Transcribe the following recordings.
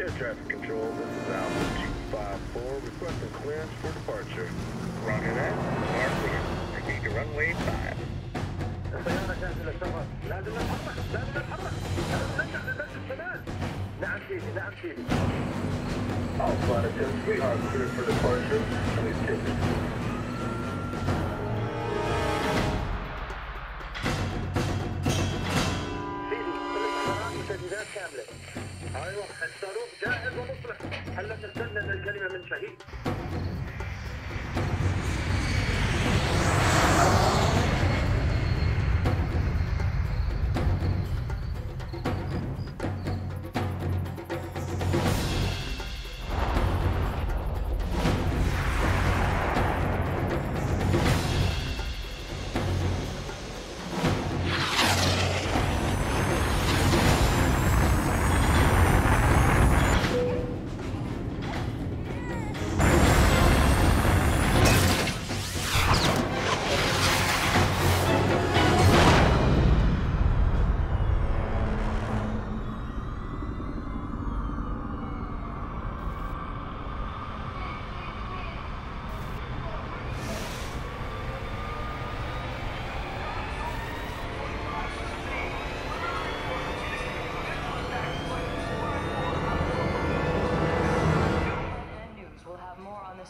Air traffic control, this is Alpha 254, requesting clearance for departure. Roger that. Mark clear. Proceed to runway 5. الطيارة جاهزة للسفر. لازم نتحرك، لازم نتحرك. لازم نرجع للبيت الشمال. نعم سيدي، نعم سيدي. All flight attendants, we are cleared for departure. Please take it. سيدي، الاستعارات والتجهيزات كاملة. ايوه، الصاروخ جاهز ومصلح. هلا تستنى الكلمة من شهيد.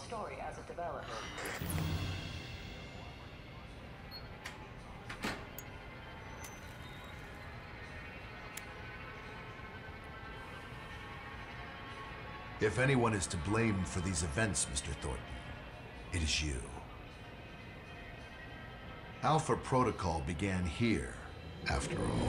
Story as it develops. If anyone is to blame for these events, Mr. Thornton, it is you. Alpha Protocol began here, after all.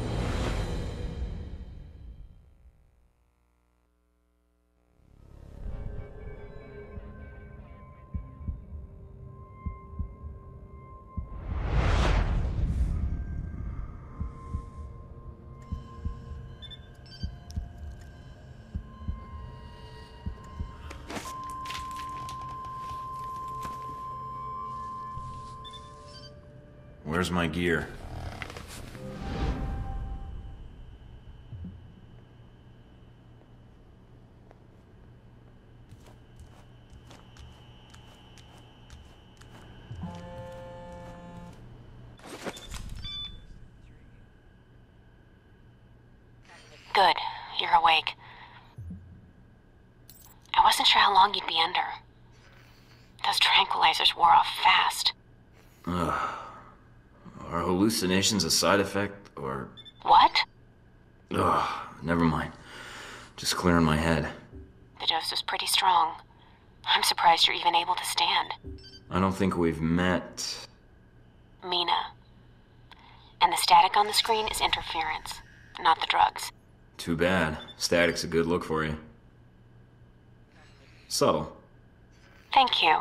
Where's my gear? Good. You're awake. I wasn't sure how long you'd be under. Those tranquilizers wore off fast. Are hallucinations a side effect, or... What? Never mind. Just clearing my head. The dose was pretty strong. I'm surprised you're even able to stand. I don't think we've met... Mina. And the static on the screen is interference, not the drugs. Too bad. Static's a good look for you. Subtle. Thank you.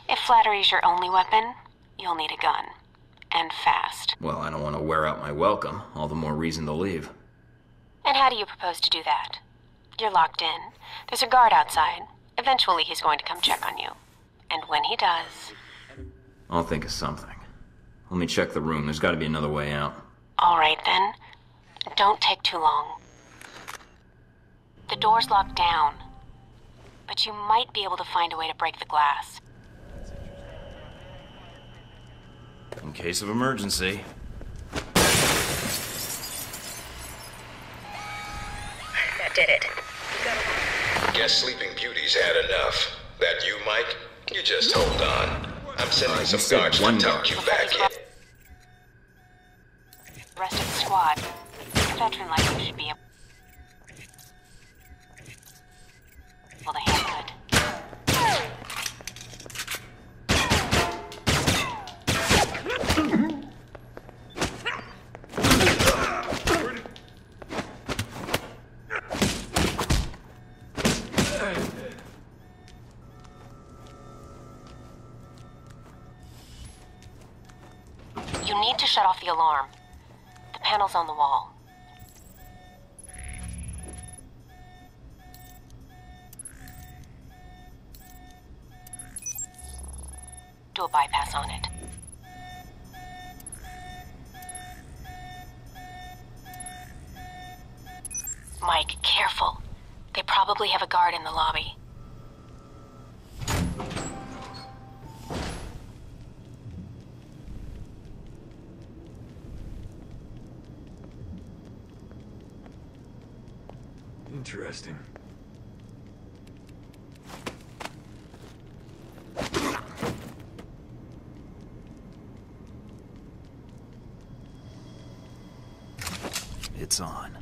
If flattery's your only weapon, you'll need a gun. And fast. Well, I don't want to wear out my welcome. All the more reason to leave. And how do you propose to do that? You're locked in. There's a guard outside. Eventually he's going to come check on you. And when he does... I'll think of something. Let me check the room. There's got to be another way out. All right, then. Don't take too long. The door's locked down. But you might be able to find a way to break the glass. In case of emergency. That did it. Guess Sleeping Beauty's had enough. That you, Mike? You just hold on. I'm sending some guards to tuck you back in. The rest of the squad. A veteran like you should be able to handle it. You need to shut off the alarm. The panel's on the wall. Do a bypass on it. Mike, careful. They probably have a guard in the lobby. Interesting. It's on.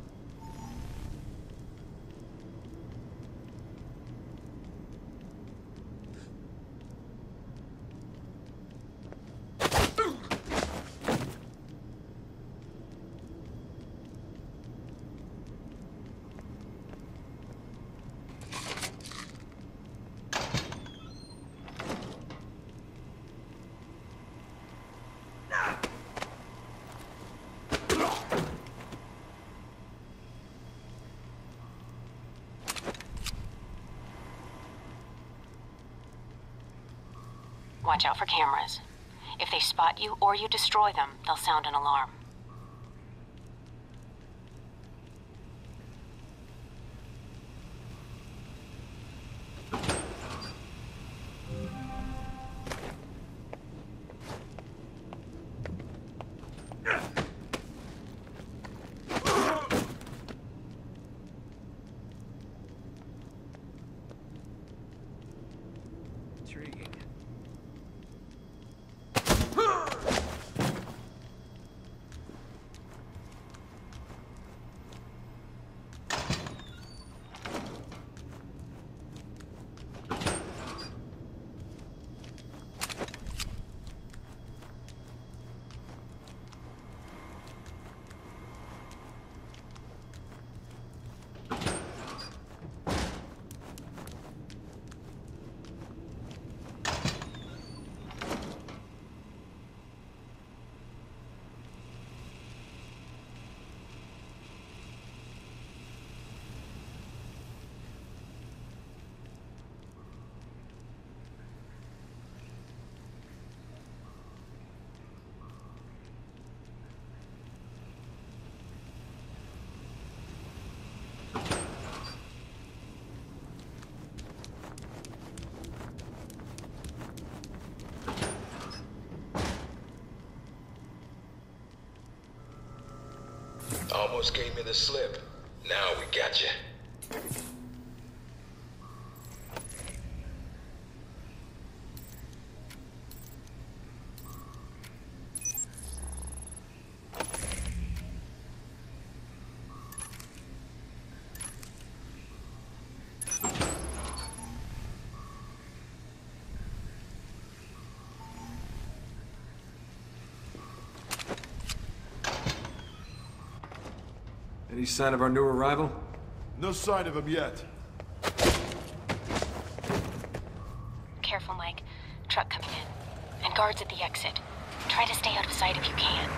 Watch out for cameras. If they spot you or you destroy them, they'll sound an alarm. Intriguing. Almost gave me the slip. Now we got you. Any sign of our new arrival? No sign of him yet. Careful, Mike. Truck coming in. And guards at the exit. Try to stay out of sight if you can.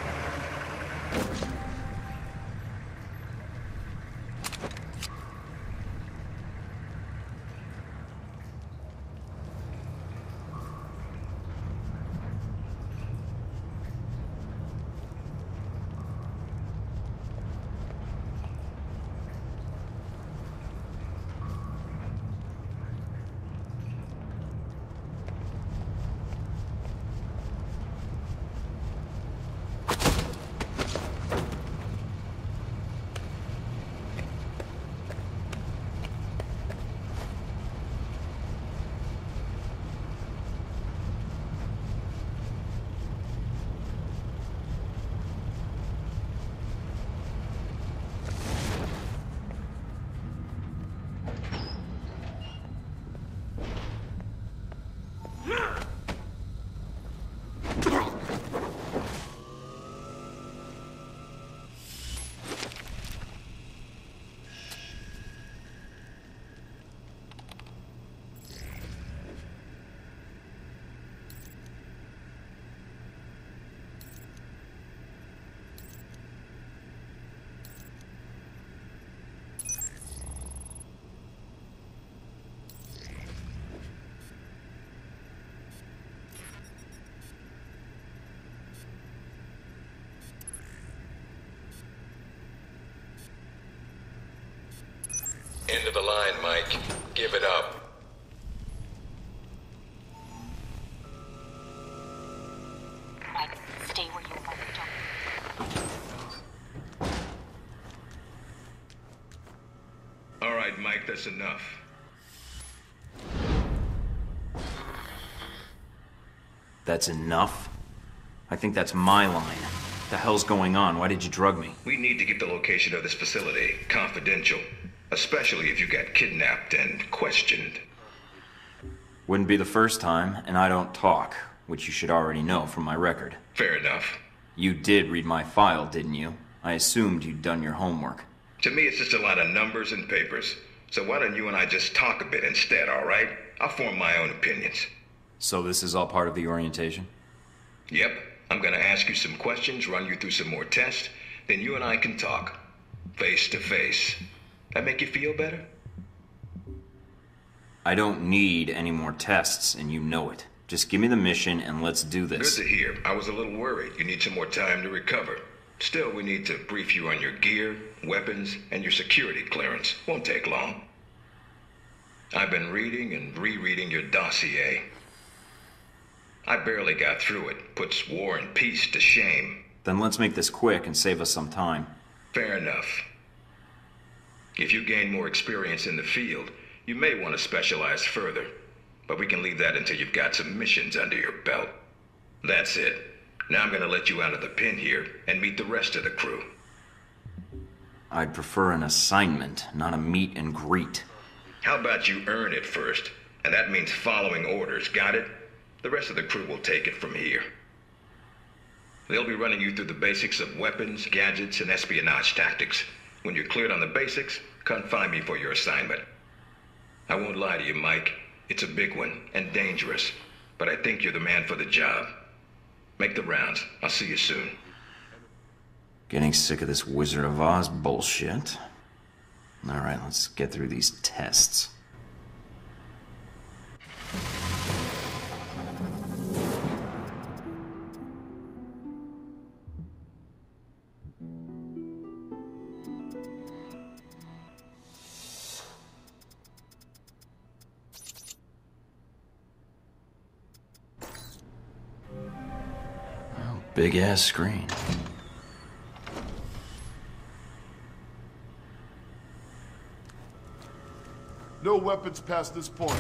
Mike, that's enough. That's enough? I think that's my line. The hell's going on? Why did you drug me? We need to keep the location of this facility confidential, especially if you got kidnapped and questioned. Wouldn't be the first time, and I don't talk, which you should already know from my record. Fair enough. You did read my file, didn't you? I assumed you'd done your homework. To me, it's just a lot of numbers and papers. So why don't you and I just talk a bit instead, all right? I'll form my own opinions. So this is all part of the orientation? Yep. I'm gonna ask you some questions, run you through some more tests, then you and I can talk. Face to face. That make you feel better? I don't need any more tests, and you know it. Just give me the mission and let's do this. Good to hear. I was a little worried. You need some more time to recover. Still, we need to brief you on your gear, weapons, and your security clearance. Won't take long. I've been reading and rereading your dossier. I barely got through it. Puts war and peace to shame. Then let's make this quick and save us some time. Fair enough. If you gain more experience in the field, you may want to specialize further. But we can leave that until you've got some missions under your belt. That's it. Now I'm gonna let you out of the pen here and meet the rest of the crew. I'd prefer an assignment, not a meet and greet. How about you earn it first? And that means following orders, got it? The rest of the crew will take it from here. They'll be running you through the basics of weapons, gadgets, and espionage tactics. When you're cleared on the basics, come find me for your assignment. I won't lie to you, Mike. It's a big one, and dangerous. But I think you're the man for the job. Make the rounds. I'll see you soon. Getting sick of this Wizard of Oz bullshit. Alright, let's get through these tests. Big ass screen. No weapons past this point.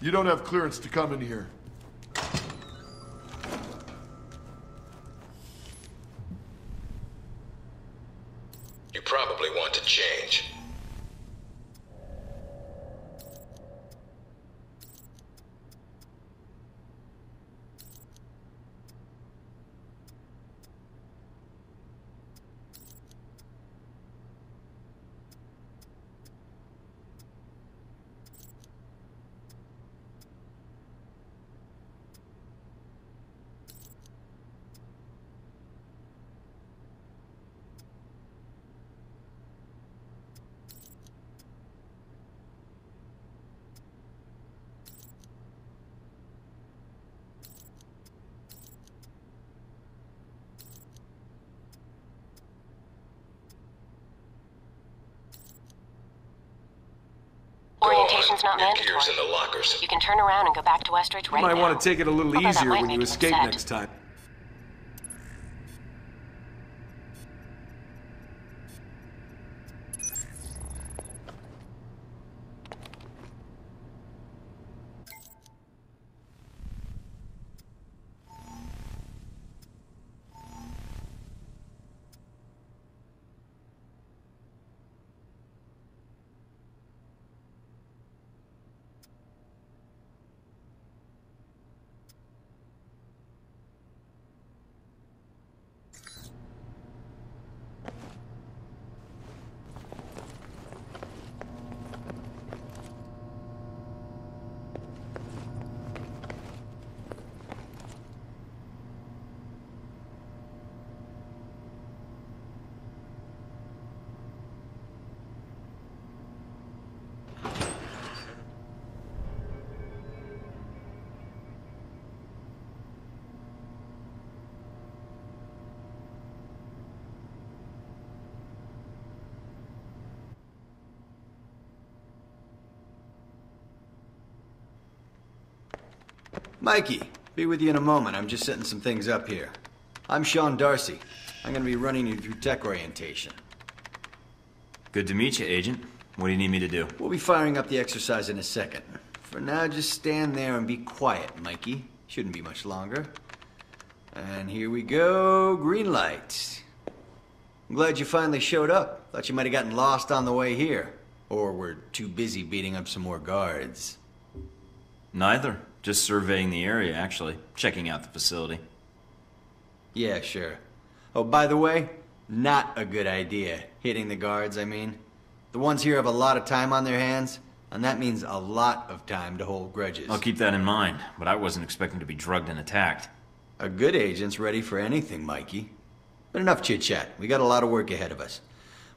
You don't have clearance to come in here. You probably want to change. Orientation's not Your mandatory. gear's in the lockers. You can turn around and go back to Westridge right You might now. want to take it a little Although that easier might when make you him escape upset. next time. Mikey, be with you in a moment. I'm just setting some things up here. I'm Sean Darcy. I'm gonna be running you through tech orientation. Good to meet you, Agent. What do you need me to do? We'll be firing up the exercise in a second. For now, just stand there and be quiet, Mikey. Shouldn't be much longer. And here we go, green light. I'm glad you finally showed up. Thought you might have gotten lost on the way here. Or were too busy beating up some more guards. Neither. Just surveying the area, actually. Checking out the facility. Yeah, sure. Oh, by the way, not a good idea. Hitting the guards, I mean. The ones here have a lot of time on their hands, and that means a lot of time to hold grudges. I'll keep that in mind, but I wasn't expecting to be drugged and attacked. A good agent's ready for anything, Mikey. But enough chit-chat. We got a lot of work ahead of us.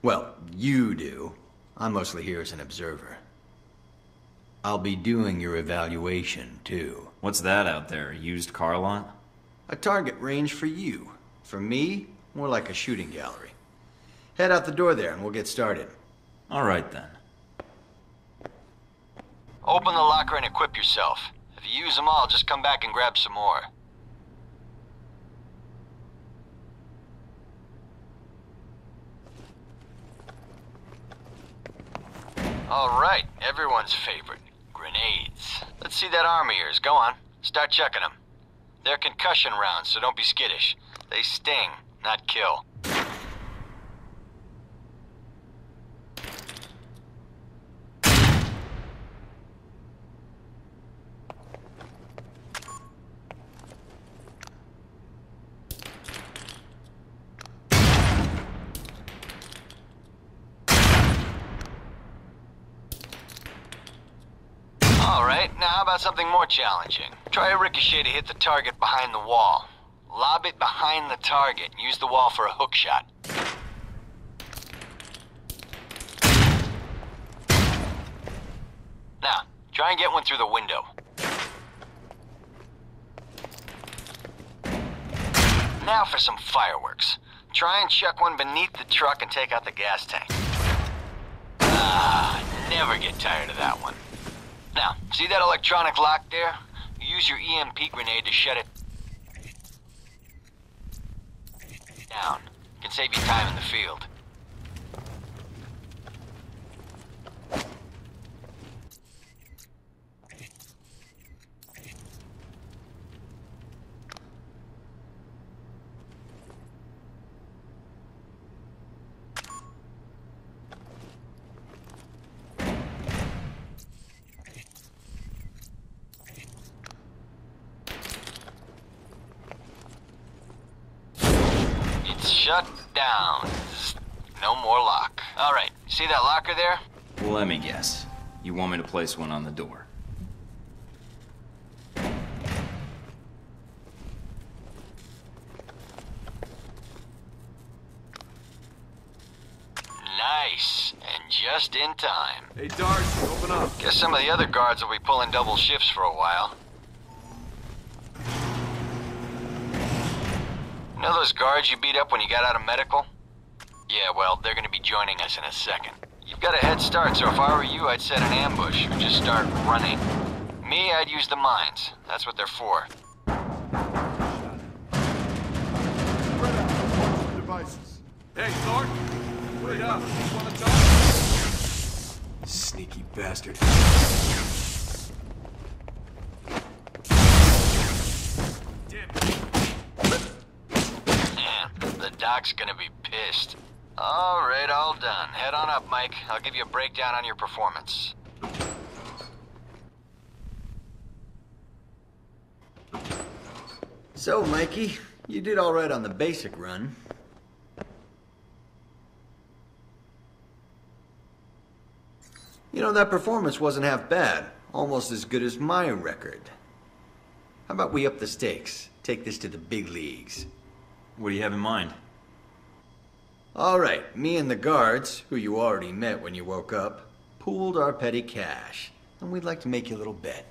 Well, you do. I'm mostly here as an observer. I'll be doing your evaluation, too. What's that out there? A used car lot? A target range for you. For me, more like a shooting gallery. Head out the door there and we'll get started. All right, then. Open the locker and equip yourself. If you use them all, just come back and grab some more. All right, everyone's favorite. Grenades. Let's see that arm of yours. Go on. Start checking them. They're concussion rounds, so don't be skittish. They sting, not kill. Alright, now how about something more challenging? Try a ricochet to hit the target behind the wall. Lob it behind the target and use the wall for a hook shot. Now, try and get one through the window. Now for some fireworks. Try and chuck one beneath the truck and take out the gas tank. Ah, never get tired of that one. Now, see that electronic lock there? Use your EMP grenade to shut it down. Can save you time in the field. Shut down. No more lock. All right, see that locker there? Let me guess. You want me to place one on the door? Nice, and just in time. Hey, Darcy, open up. Guess some of the other guards will be pulling double shifts for a while. You know those guards you beat up when you got out of medical? Yeah, well, they're gonna be joining us in a second. You've got a head start, so if I were you, I'd set an ambush or just start running. Me, I'd use the mines. That's what they're for. Devices. Hey, Thornton. Wait up. You wanna talk? Sneaky bastard. Doc's gonna be pissed. All right, all done. Head on up, Mike. I'll give you a breakdown on your performance. So, Mikey, you did all right on the basic run. You know, that performance wasn't half bad. Almost as good as my record. How about we up the stakes? Take this to the big leagues. What do you have in mind? All right, me and the guards, who you already met when you woke up, pooled our petty cash, and we'd like to make you a little bet.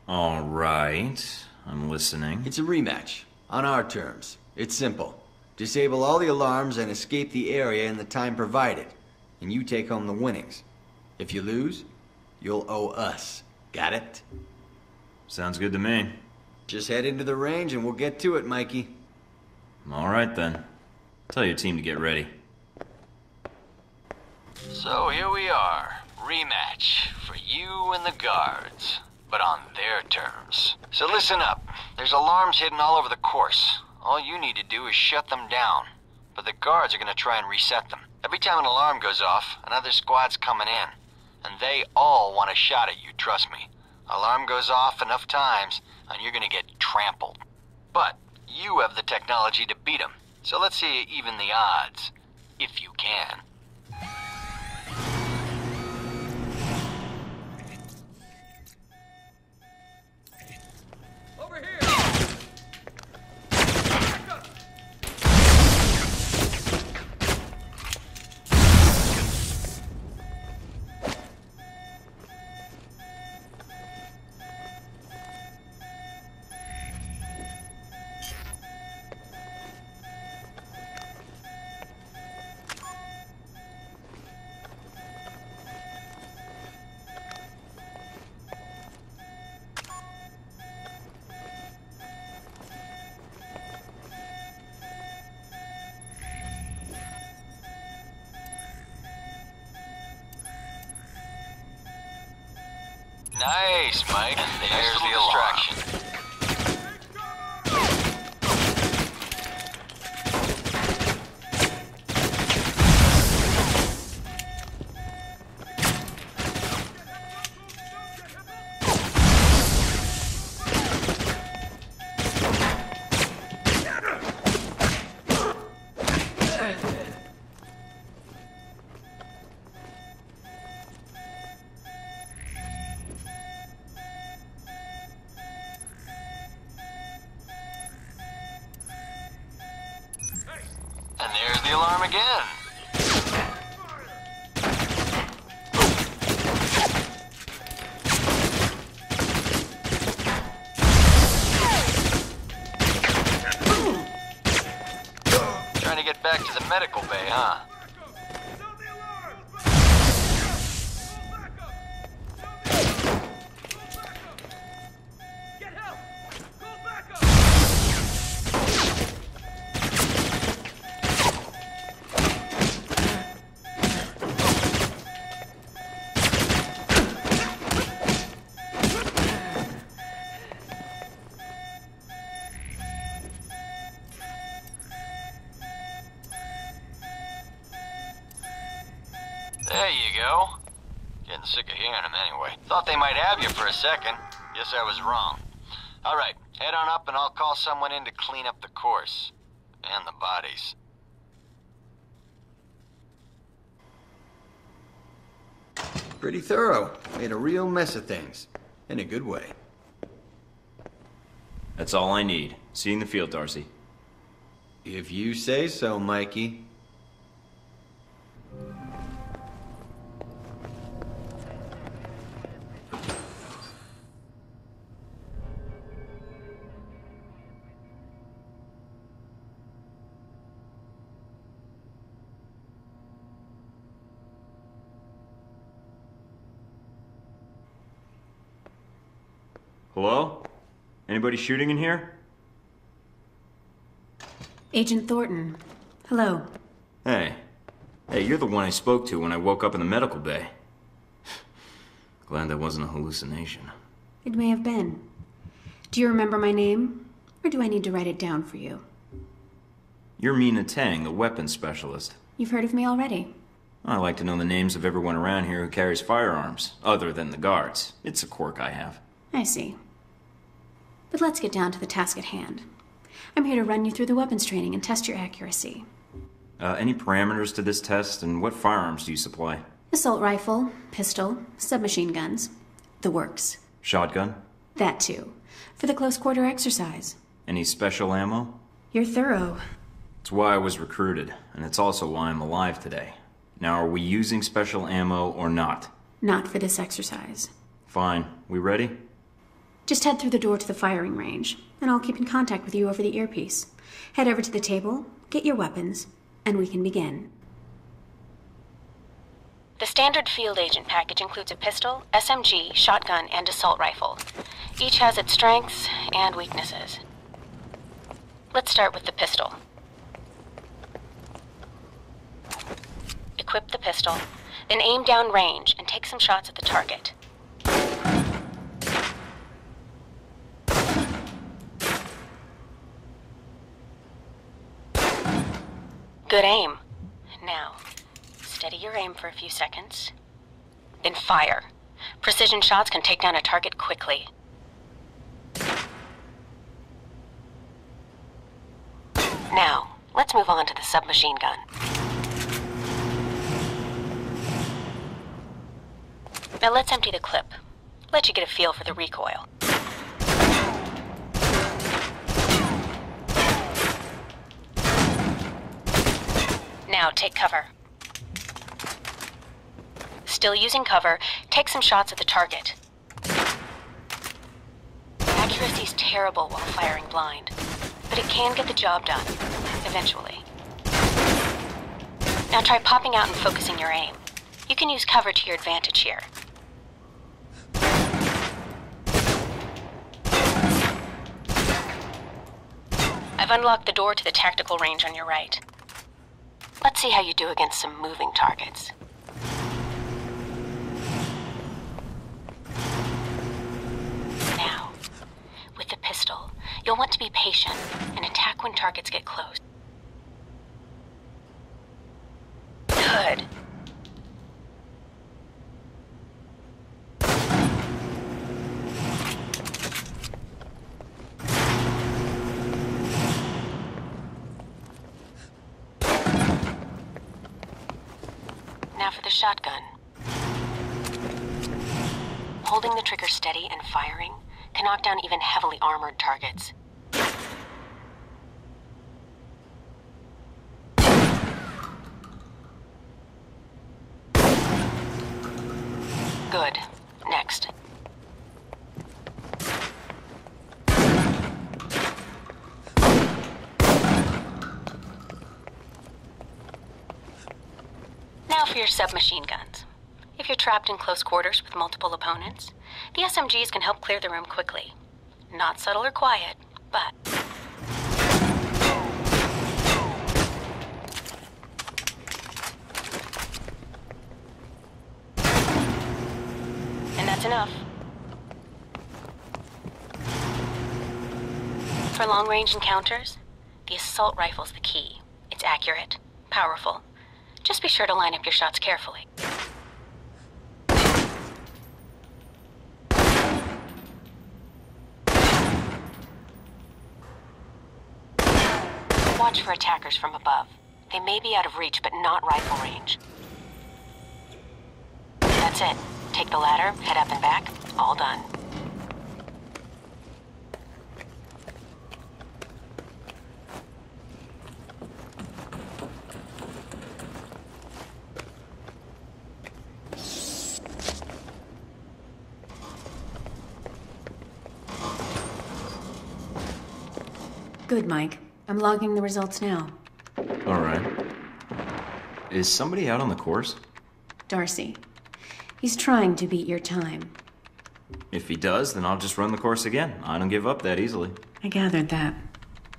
All right, I'm listening. It's a rematch, on our terms. It's simple. Disable all the alarms and escape the area in the time provided, and you take home the winnings. If you lose, you'll owe us. Got it? Sounds good to me. Just head into the range and we'll get to it, Mikey. All right, then. Tell your team to get ready. So here we are. Rematch for you and the guards, but on their terms. So listen up. There's alarms hidden all over the course. All you need to do is shut them down. But the guards are going to try and reset them. Every time an alarm goes off, another squad's coming in. And they all want a shot at you, trust me. Alarm goes off enough times, and you're going to get trampled. But you have the technology to beat them. So let's see you even the odds, if you can. Over here! Nice, Mike. And there's the distraction. And there's the alarm again. Trying to get back to the medical bay, huh? There you go. Getting sick of hearing them anyway. Thought they might have you for a second. Guess I was wrong. All right, head on up and I'll call someone in to clean up the course. And the bodies. Pretty thorough. Made a real mess of things. In a good way. That's all I need. See you in the field, Darcy. If you say so, Mikey. Hello? Anybody shooting in here? Agent Thornton. Hello. Hey. Hey, you're the one I spoke to when I woke up in the medical bay. Glad that wasn't a hallucination. It may have been. Do you remember my name? Or do I need to write it down for you? You're Mina Tang, the weapons specialist. You've heard of me already. I like to know the names of everyone around here who carries firearms, other than the guards. It's a quirk I have. I see. But let's get down to the task at hand. I'm here to run you through the weapons training and test your accuracy. Any parameters to this test, and what firearms do you supply? Assault rifle, pistol, submachine guns. The works. Shotgun? That too. For the close quarter exercise. Any special ammo? You're thorough. It's why I was recruited, and it's also why I'm alive today. Now, are we using special ammo or not? Not for this exercise. Fine. We ready? Just head through the door to the firing range, and I'll keep in contact with you over the earpiece. Head over to the table, get your weapons, and we can begin. The standard field agent package includes a pistol, SMG, shotgun, and assault rifle. Each has its strengths and weaknesses. Let's start with the pistol. Equip the pistol, then aim down range and take some shots at the target. Good aim. Now, steady your aim for a few seconds. Then fire. Precision shots can take down a target quickly. Now, let's move on to the submachine gun. Now let's empty the clip. Let you get a feel for the recoil. Now take cover. Still using cover, take some shots at the target. Accuracy's terrible while firing blind, but it can get the job done, eventually. Now try popping out and focusing your aim. You can use cover to your advantage here. I've unlocked the door to the tactical range on your right. Let's see how you do against some moving targets. Now, with the pistol, you'll want to be patient and attack when targets get close. Good. Now for the shotgun. Holding the trigger steady and firing can knock down even heavily armored targets. Good. Next. Now for your submachine guns. If you're trapped in close quarters with multiple opponents, the SMGs can help clear the room quickly. Not subtle or quiet, but... And that's enough. For long-range encounters, the assault rifle's the key. It's accurate, powerful. Just be sure to line up your shots carefully. Watch for attackers from above. They may be out of reach, but not rifle range. That's it. Take the ladder, head up and back. All done. Good, Mike. I'm logging the results now. All right. Is somebody out on the course? Darcy. He's trying to beat your time. If he does, then I'll just run the course again. I don't give up that easily. I gathered that.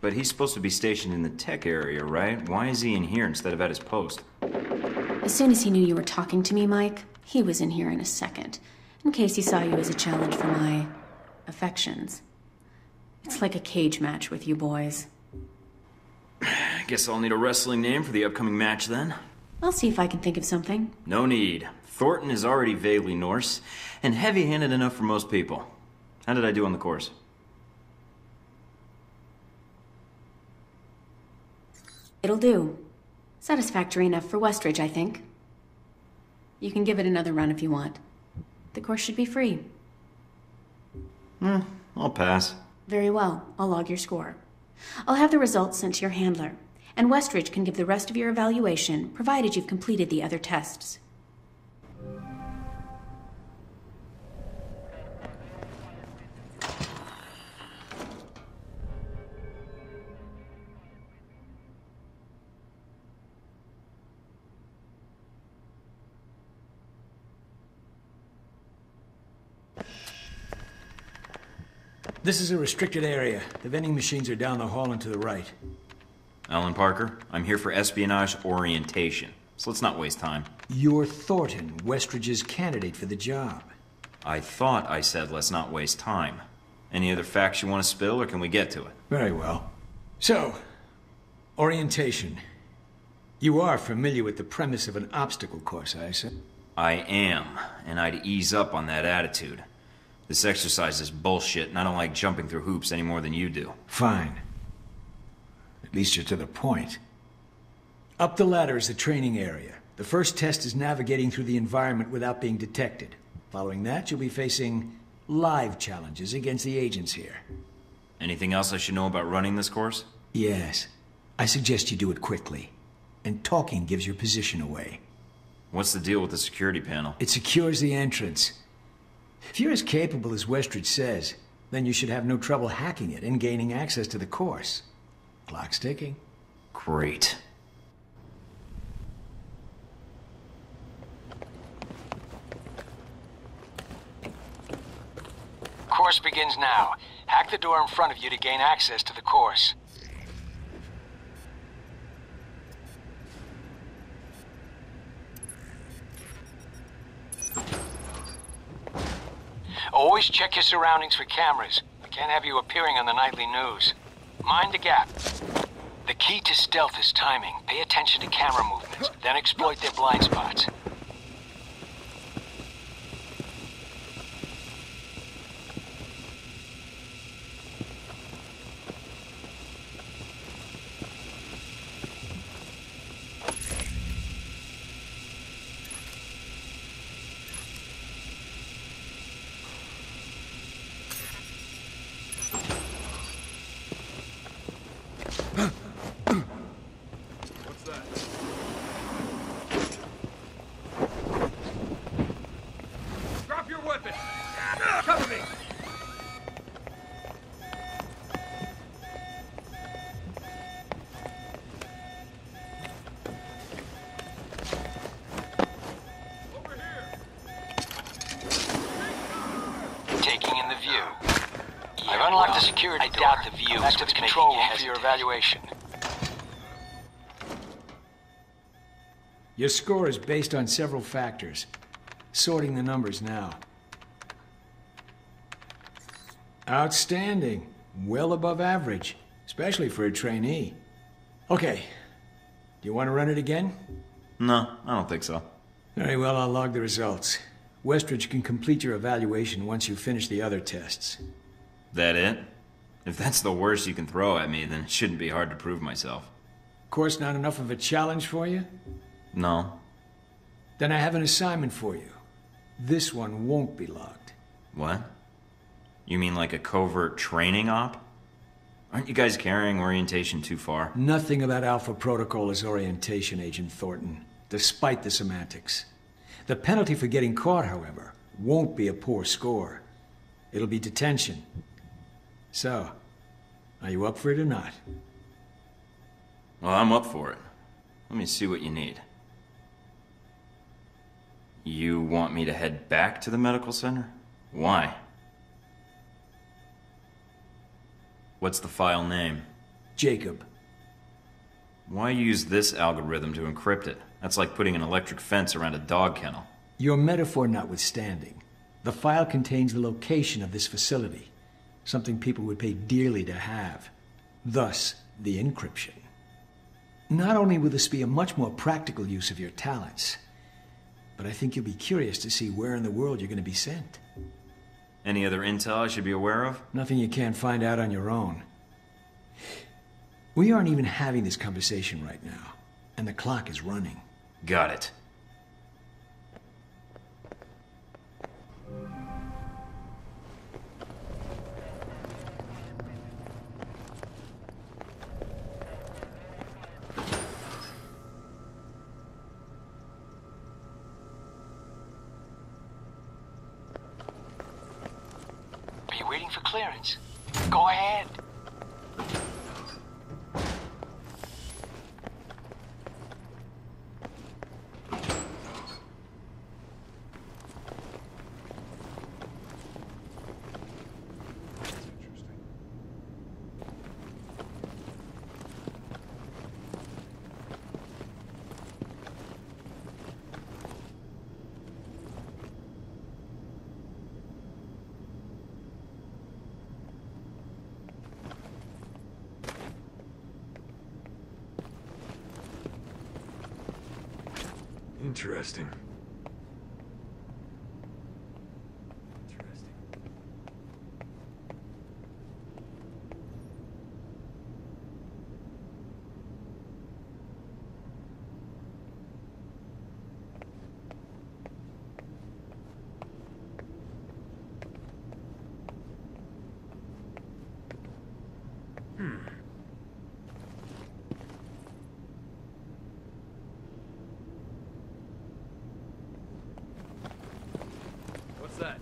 But he's supposed to be stationed in the tech area, right? Why is he in here instead of at his post? As soon as he knew you were talking to me, Mike, he was in here in a second. In case he saw you as a challenge for my... affections. It's like a cage match with you boys. I guess I'll need a wrestling name for the upcoming match then. I'll see if I can think of something. No need. Thornton is already vaguely Norse, and heavy-handed enough for most people. How did I do on the course? It'll do. Satisfactory enough for Westridge, I think. You can give it another run if you want. The course should be free. I'll pass. Very well. I'll log your score. I'll have the results sent to your handler, and Westridge can give the rest of your evaluation, provided you've completed the other tests. This is a restricted area. The vending machines are down the hall and to the right. Alan Parker, I'm here for espionage orientation, so let's not waste time. You're Thornton, Westridge's candidate for the job. I thought I said let's not waste time. Any other facts you want to spill, or can we get to it? Very well. So, orientation. You are familiar with the premise of an obstacle course, I assume? I am, and I'd ease up on that attitude. This exercise is bullshit, and I don't like jumping through hoops any more than you do. Fine. At least you're to the point. Up the ladder is the training area. The first test is navigating through the environment without being detected. Following that, you'll be facing live challenges against the agents here. Anything else I should know about running this course? Yes. I suggest you do it quickly. And talking gives your position away. What's the deal with the security panel? It secures the entrance. If you're as capable as Westridge says, then you should have no trouble hacking it and gaining access to the course. Clock's ticking. Great. Course begins now. Hack the door in front of you to gain access to the course. Always check your surroundings for cameras. I can't have you appearing on the nightly news. Mind the gap. The key to stealth is timing. Pay attention to camera movements, then exploit their blind spots. Unlock the security door. I doubt the view. Back to the control room for your evaluation. Your score is based on several factors. Sorting the numbers now. Outstanding. Well above average, especially for a trainee. Okay. Do you want to run it again? No, I don't think so. Very well, I'll log the results. Westridge can complete your evaluation once you finish the other tests. That it? If that's the worst you can throw at me, then it shouldn't be hard to prove myself. Course not enough of a challenge for you? No. Then I have an assignment for you. This one won't be logged. What? You mean like a covert training op? Aren't you guys carrying orientation too far? Nothing about Alpha Protocol is orientation, Agent Thornton, despite the semantics. The penalty for getting caught, however, won't be a poor score. It'll be detention. So, are you up for it or not? Well, I'm up for it. Let me see what you need. You want me to head back to the medical center? Why? What's the file name? Jacob. Why use this algorithm to encrypt it? That's like putting an electric fence around a dog kennel. Your metaphor notwithstanding, the file contains the location of this facility. Something people would pay dearly to have. Thus, the encryption. Not only will this be a much more practical use of your talents, but I think you'll be curious to see where in the world you're going to be sent. Any other intel I should be aware of? Nothing you can't find out on your own. We aren't even having this conversation right now, and the clock is running. Got it. Are you waiting for clearance? Go ahead. Interesting. What's that?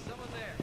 Someone there.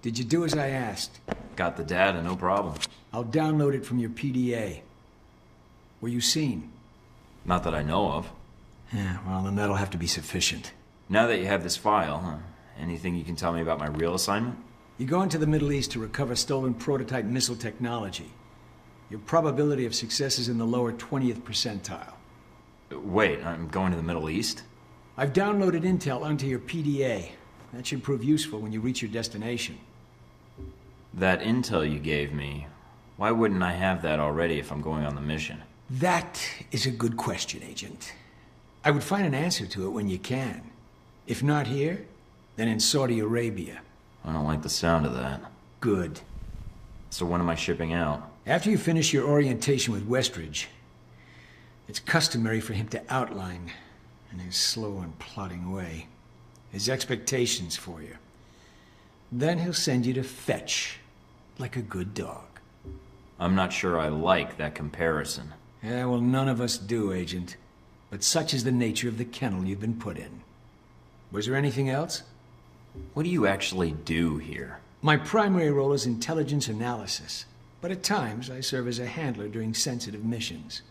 Did you do as I asked? Got the data, no problem. I'll download it from your PDA. Were you seen? Not that I know of. Yeah, well, then that'll have to be sufficient. Now that you have this file, anything you can tell me about my real assignment? You're going to the Middle East to recover stolen prototype missile technology. Your probability of success is in the lower 20th percentile. Wait, I'm going to the Middle East? I've downloaded intel onto your PDA. That should prove useful when you reach your destination. That intel you gave me, why wouldn't I have that already if I'm going on the mission? That is a good question, Agent. I would find an answer to it when you can. If not here, then in Saudi Arabia. I don't like the sound of that. Good. So when am I shipping out? After you finish your orientation with Westridge, it's customary for him to outline, in his slow and plodding way, his expectations for you. Then he'll send you to fetch, like a good dog. I'm not sure I like that comparison. Yeah, well, none of us do, Agent. But such is the nature of the kennel you've been put in. Was there anything else? What do you actually do here? My primary role is intelligence analysis, but at times I serve as a handler during sensitive missions.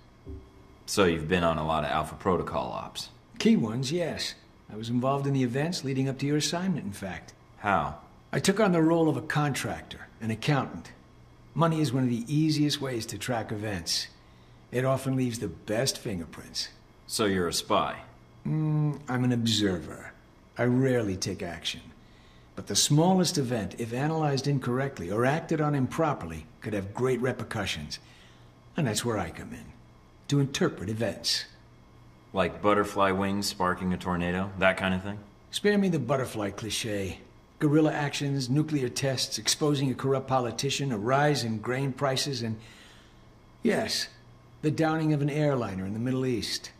So you've been on a lot of Alpha Protocol ops? Key ones, yes. I was involved in the events leading up to your assignment, in fact. How? I took on the role of a contractor, an accountant. Money is one of the easiest ways to track events. It often leaves the best fingerprints. So you're a spy? I'm an observer. I rarely take action. But the smallest event, if analyzed incorrectly or acted on improperly, could have great repercussions. And that's where I come in, to interpret events. Like butterfly wings sparking a tornado, that kind of thing? Spare me the butterfly cliché. Guerrilla actions, nuclear tests, exposing a corrupt politician, a rise in grain prices, and... yes, the downing of an airliner in the Middle East.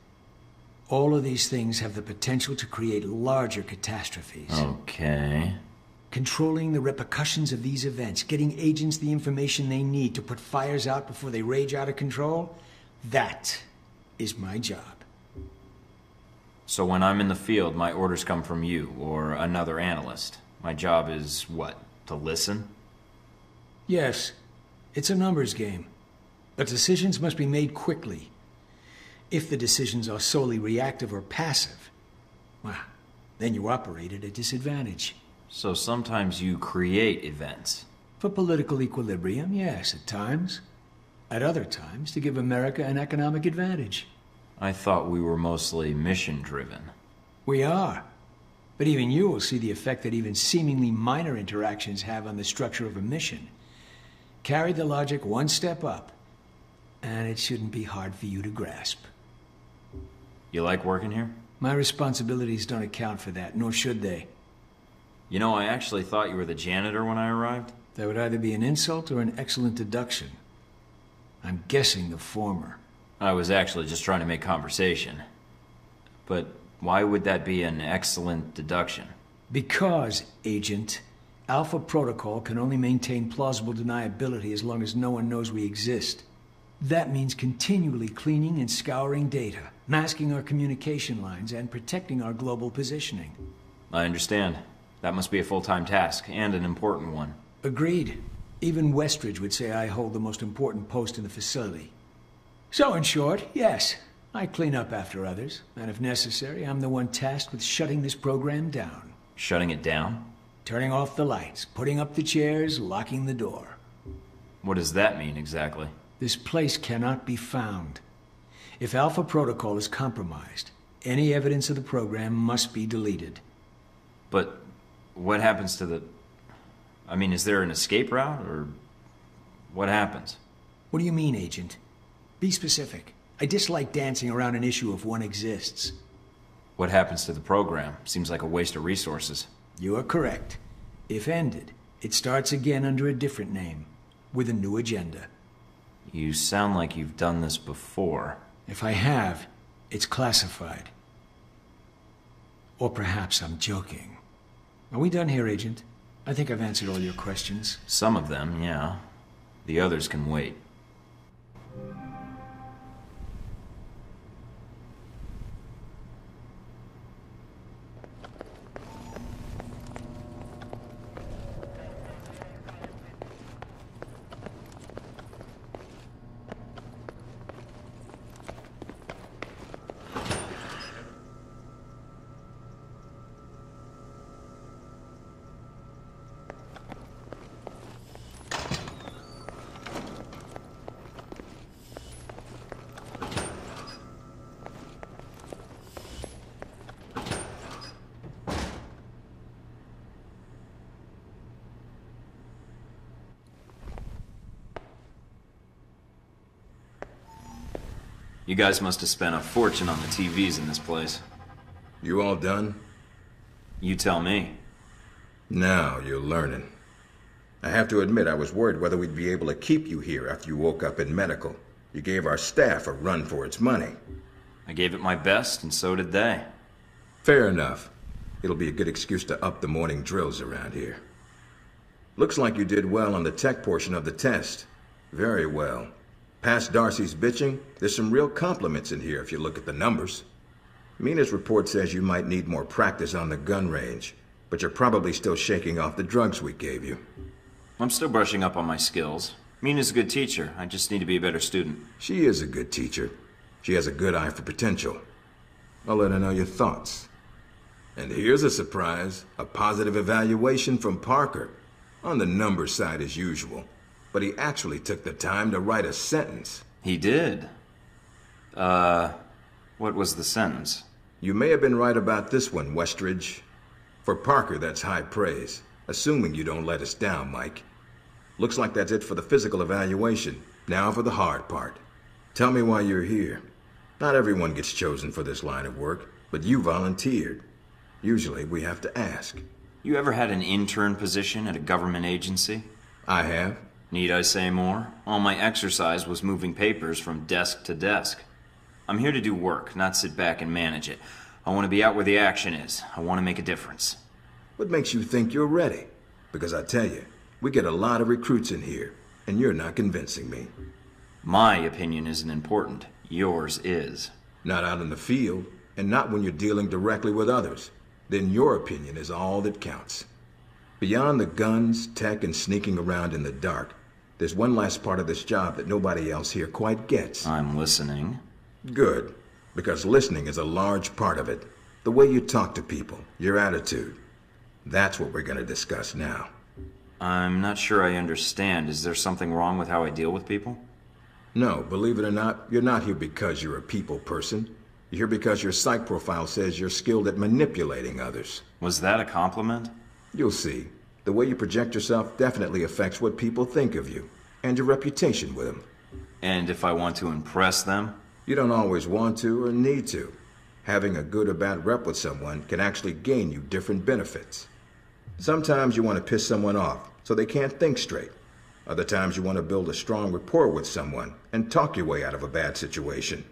All of these things have the potential to create larger catastrophes. Okay. Controlling the repercussions of these events, getting agents the information they need to put fires out before they rage out of control, that is my job. So when I'm in the field, my orders come from you, or another analyst. My job is, what, to listen? Yes, it's a numbers game. But decisions must be made quickly. If the decisions are solely reactive or passive, well, then you operate at a disadvantage. So sometimes you create events? For political equilibrium, yes, at times. At other times, to give America an economic advantage. I thought we were mostly mission-driven. We are. But even you will see the effect that even seemingly minor interactions have on the structure of a mission. Carry the logic one step up, and it shouldn't be hard for you to grasp. You like working here? My responsibilities don't account for that, nor should they. You know, I actually thought you were the janitor when I arrived. That would either be an insult or an excellent deduction. I'm guessing the former. I was actually just trying to make conversation. But why would that be an excellent deduction? Because, Agent, Alpha Protocol can only maintain plausible deniability as long as no one knows we exist. That means continually cleaning and scouring data, masking our communication lines, and protecting our global positioning. I understand. That must be a full-time task, and an important one. Agreed. Even Westridge would say I hold the most important post in the facility. So, in short, yes, I clean up after others, and if necessary, I'm the one tasked with shutting this program down. Shutting it down? Turning off the lights, putting up the chairs, locking the door. What does that mean, exactly? This place cannot be found. If Alpha Protocol is compromised, any evidence of the program must be deleted. But what happens to the... I mean, is there an escape route, or what happens? What do you mean, Agent? Be specific. I dislike dancing around an issue if one exists. What happens to the program? Seems like a waste of resources. You are correct. If ended, it starts again under a different name, with a new agenda. You sound like you've done this before. If I have, it's classified. Or perhaps I'm joking. Are we done here, Agent? I think I've answered all your questions. Some of them, yeah. The others can wait. You guys must have spent a fortune on the TVs in this place. You all done? You tell me. Now you're learning. I have to admit I was worried whether we'd be able to keep you here after you woke up in medical. You gave our staff a run for its money. I gave it my best, and so did they. Fair enough. It'll be a good excuse to up the morning drills around here. Looks like you did well on the tech portion of the test. Very well. Past Darcy's bitching, there's some real compliments in here if you look at the numbers. Mina's report says you might need more practice on the gun range, but you're probably still shaking off the drugs we gave you. I'm still brushing up on my skills. Mina's a good teacher. I just need to be a better student. She is a good teacher. She has a good eye for potential. I'll let her know your thoughts. And here's a surprise. A positive evaluation from Parker. On the number side as usual. But he actually took the time to write a sentence. He did? What was the sentence? You may have been right about this one, Westridge. For Parker, that's high praise. Assuming you don't let us down, Mike. Looks like that's it for the physical evaluation. Now for the hard part. Tell me why you're here. Not everyone gets chosen for this line of work, but you volunteered. Usually we have to ask. You ever had an intern position at a government agency? I have. Need I say more? All my exercise was moving papers from desk to desk. I'm here to do work, not sit back and manage it. I want to be out where the action is. I want to make a difference. What makes you think you're ready? Because I tell you, we get a lot of recruits in here, and you're not convincing me. My opinion isn't important. Yours is. Not out in the field, and not when you're dealing directly with others. Then your opinion is all that counts. Beyond the guns, tech, and sneaking around in the dark, there's one last part of this job that nobody else here quite gets. I'm listening. Good, because listening is a large part of it. The way you talk to people, your attitude. That's what we're going to discuss now. I'm not sure I understand. Is there something wrong with how I deal with people? No, believe it or not, you're not here because you're a people person. You're here because your psych profile says you're skilled at manipulating others. Was that a compliment? You'll see. The way you project yourself definitely affects what people think of you, and your reputation with them. And if I want to impress them? You don't always want to or need to. Having a good or bad rep with someone can actually gain you different benefits. Sometimes you want to piss someone off so they can't think straight. Other times you want to build a strong rapport with someone and talk your way out of a bad situation.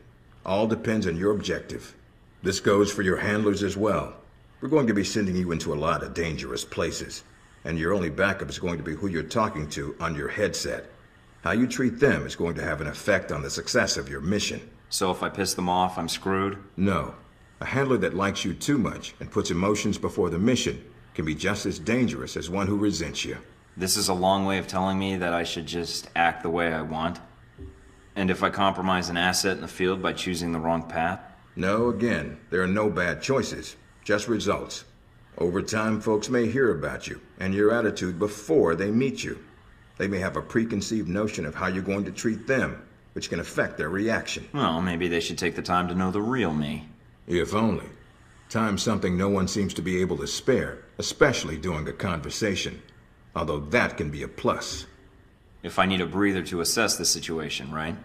All depends on your objective. This goes for your handlers as well. We're going to be sending you into a lot of dangerous places, and your only backup is going to be who you're talking to on your headset. How you treat them is going to have an effect on the success of your mission. So if I piss them off, I'm screwed? No. A handler that likes you too much and puts emotions before the mission can be just as dangerous as one who resents you. This is a long way of telling me that I should just act the way I want? And if I compromise an asset in the field by choosing the wrong path? No, again, there are no bad choices, just results. Over time, folks may hear about you and your attitude before they meet you. They may have a preconceived notion of how you're going to treat them, which can affect their reaction. Well, maybe they should take the time to know the real me. If only. Time's something no one seems to be able to spare, especially during a conversation. Although that can be a plus. If I need a breather to assess the situation, right?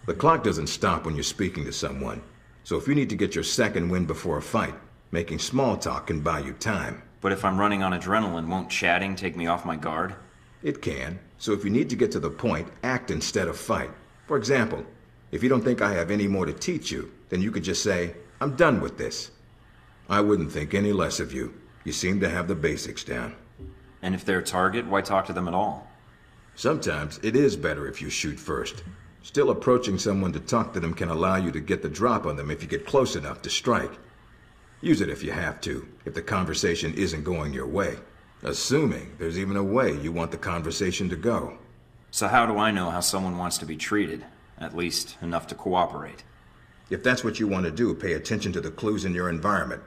The clock doesn't stop when you're speaking to someone. So if you need to get your second win before a fight, making small talk can buy you time. But if I'm running on adrenaline, won't chatting take me off my guard? It can. So if you need to get to the point, act instead of fight. For example, if you don't think I have any more to teach you, then you could just say, I'm done with this. I wouldn't think any less of you. You seem to have the basics down. And if they're a target, why talk to them at all? Sometimes it is better if you shoot first. Still, approaching someone to talk to them can allow you to get the drop on them if you get close enough to strike. Use it if you have to, if the conversation isn't going your way. Assuming there's even a way you want the conversation to go. So how do I know how someone wants to be treated? At least enough to cooperate. If that's what you want to do, pay attention to the clues in your environment.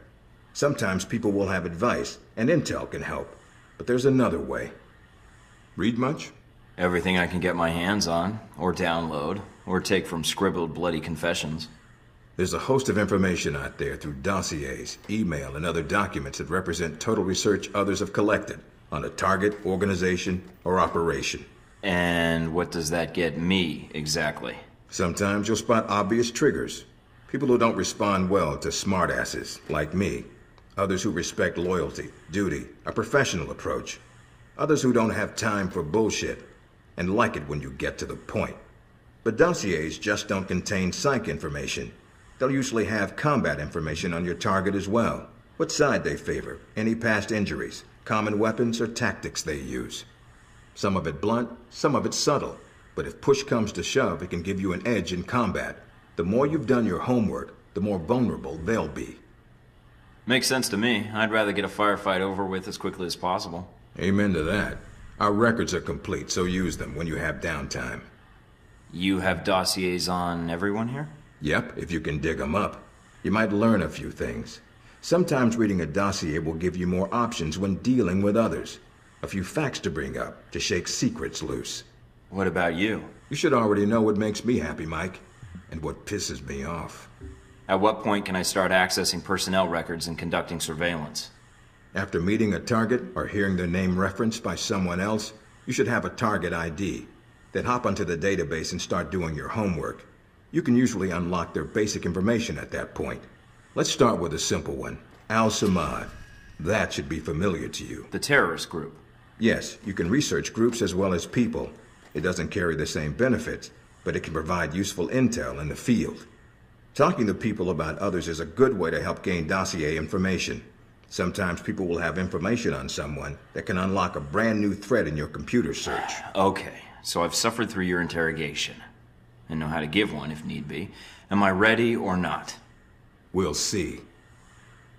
Sometimes people will have advice, and intel can help. But there's another way. Read much? Everything I can get my hands on, or download, or take from scribbled bloody confessions. There's a host of information out there through dossiers, email, and other documents that represent total research others have collected on a target, organization, or operation. And what does that get me, exactly? Sometimes you'll spot obvious triggers. People who don't respond well to smartasses, like me. Others who respect loyalty, duty, a professional approach. Others who don't have time for bullshit, and like it when you get to the point. But dossiers just don't contain psych information. They'll usually have combat information on your target as well. What side they favor, any past injuries, common weapons or tactics they use. Some of it blunt, some of it subtle. But if push comes to shove, it can give you an edge in combat. The more you've done your homework, the more vulnerable they'll be. Makes sense to me. I'd rather get a firefight over with as quickly as possible. Amen to that. Our records are complete, so use them when you have downtime. You have dossiers on everyone here? Yep, if you can dig them up. You might learn a few things. Sometimes reading a dossier will give you more options when dealing with others. A few facts to bring up, to shake secrets loose. What about you? You should already know what makes me happy, Mike, and what pisses me off. At what point can I start accessing personnel records and conducting surveillance? After meeting a target or hearing their name referenced by someone else, you should have a target ID. Then hop onto the database and start doing your homework. You can usually unlock their basic information at that point. Let's start with a simple one. Al-Samad. That should be familiar to you. The terrorist group? Yes, you can research groups as well as people. It doesn't carry the same benefits, but it can provide useful intel in the field. Talking to people about others is a good way to help gain dossier information. Sometimes people will have information on someone that can unlock a brand new thread in your computer search. Okay, so I've suffered through your interrogation and know how to give one if need be. Am I ready or not? We'll see.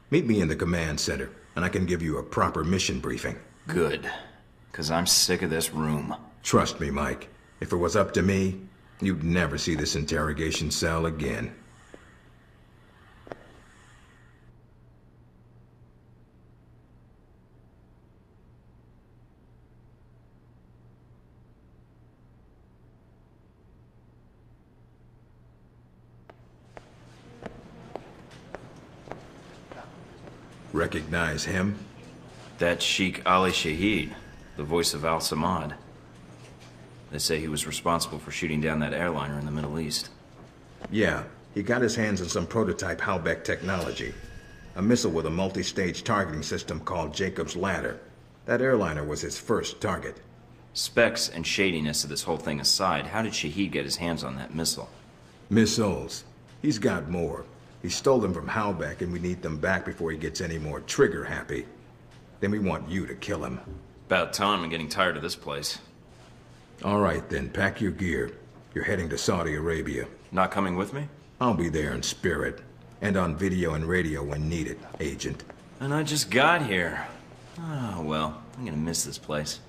Meet me in the command center, and I can give you a proper mission briefing. Good, because I'm sick of this room. Trust me, Mike. If it was up to me, you'd never see this interrogation cell again. Recognize him? That's Sheikh Ali Shaheed, the voice of Al-Samad. They say he was responsible for shooting down that airliner in the Middle East. Yeah, he got his hands on some prototype Halbech technology. A missile with a multi-stage targeting system called Jacob's Ladder. That airliner was his first target. Specs and shadiness of this whole thing aside, how did Shaheed get his hands on that missile? Missiles. He's got more. He stole them from Halbech, and we need them back before he gets any more trigger-happy. Then we want you to kill him. About time. I'm getting tired of this place. All right, then. Pack your gear. You're heading to Saudi Arabia. Not coming with me? I'll be there in spirit. And on video and radio when needed, Agent. And I just got here. Oh, well. I'm gonna miss this place.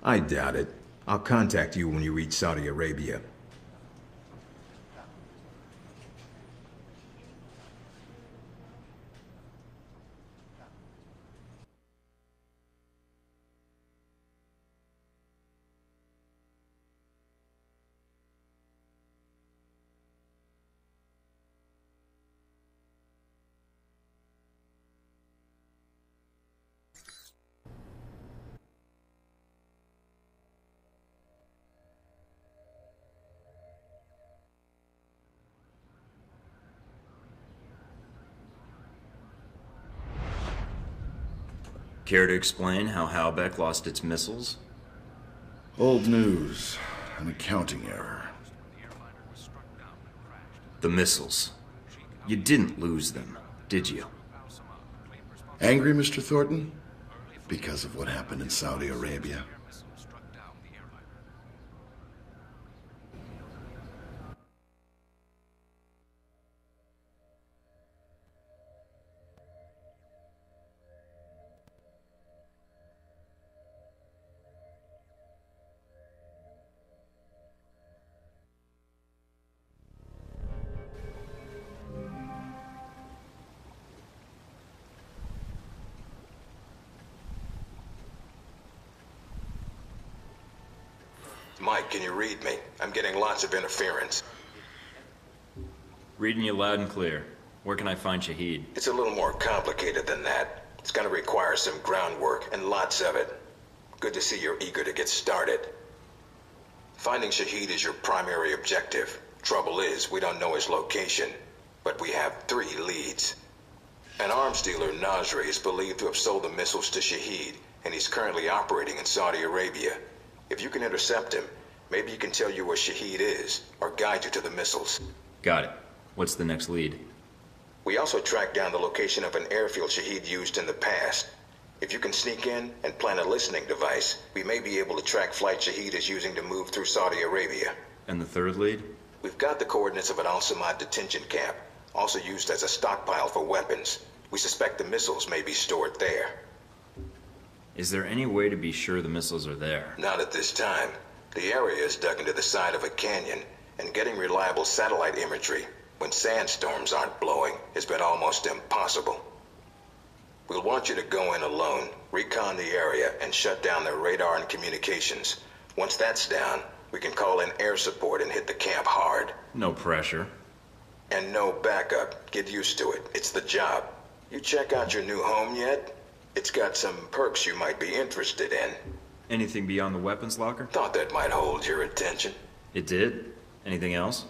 I doubt it. I'll contact you when you reach Saudi Arabia. Care to explain how Halbech lost its missiles? Old news. An accounting error. The missiles. You didn't lose them, did you? Angry, Mr. Thornton? Because of what happened in Saudi Arabia? Mike, can you read me? I'm getting lots of interference. Reading you loud and clear. Where can I find Shaheed? It's a little more complicated than that. It's gonna require some groundwork, and lots of it. Good to see you're eager to get started. Finding Shaheed is your primary objective. Trouble is, we don't know his location, but we have 3 leads. An arms dealer, Nasri, is believed to have sold the missiles to Shaheed, and he's currently operating in Saudi Arabia. If you can intercept him, maybe he can tell you where Shaheed is, or guide you to the missiles. Got it. What's the next lead? We also tracked down the location of an airfield Shaheed used in the past. If you can sneak in and plant a listening device, we may be able to track flight Shaheed is using to move through Saudi Arabia. And the third lead? We've got the coordinates of an Al-Samad detention camp, also used as a stockpile for weapons. We suspect the missiles may be stored there. Is there any way to be sure the missiles are there? Not at this time. The area is dug into the side of a canyon, and getting reliable satellite imagery when sandstorms aren't blowing has been almost impossible. We'll want you to go in alone, recon the area, and shut down their radar and communications. Once that's down, we can call in air support and hit the camp hard. No pressure. And no backup. Get used to it. It's the job. You check out your new home yet? It's got some perks you might be interested in. Anything beyond the weapons locker? Thought that might hold your attention. It did. Anything else?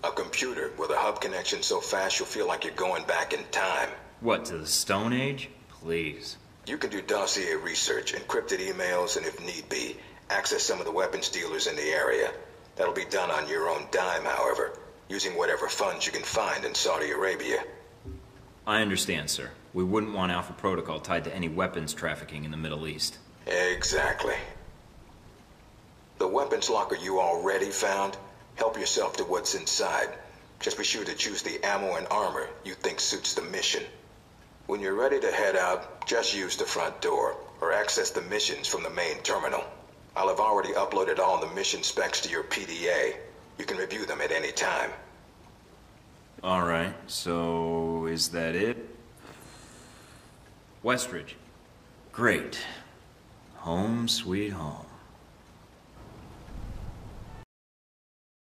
A computer with a hub connection so fast you'll feel like you're going back in time. What, to the Stone Age? Please. You can do dossier research, encrypted emails, and if need be, access some of the weapons dealers in the area. That'll be done on your own dime, however, using whatever funds you can find in Saudi Arabia. I understand, sir. We wouldn't want Alpha Protocol tied to any weapons trafficking in the Middle East. Exactly. The weapons locker you already found, help yourself to what's inside. Just be sure to choose the ammo and armor you think suits the mission. When you're ready to head out, just use the front door, or access the missions from the main terminal. I'll have already uploaded all the mission specs to your PDA. You can review them at any time. Alright, so is that it? Westridge. Great. Home sweet home.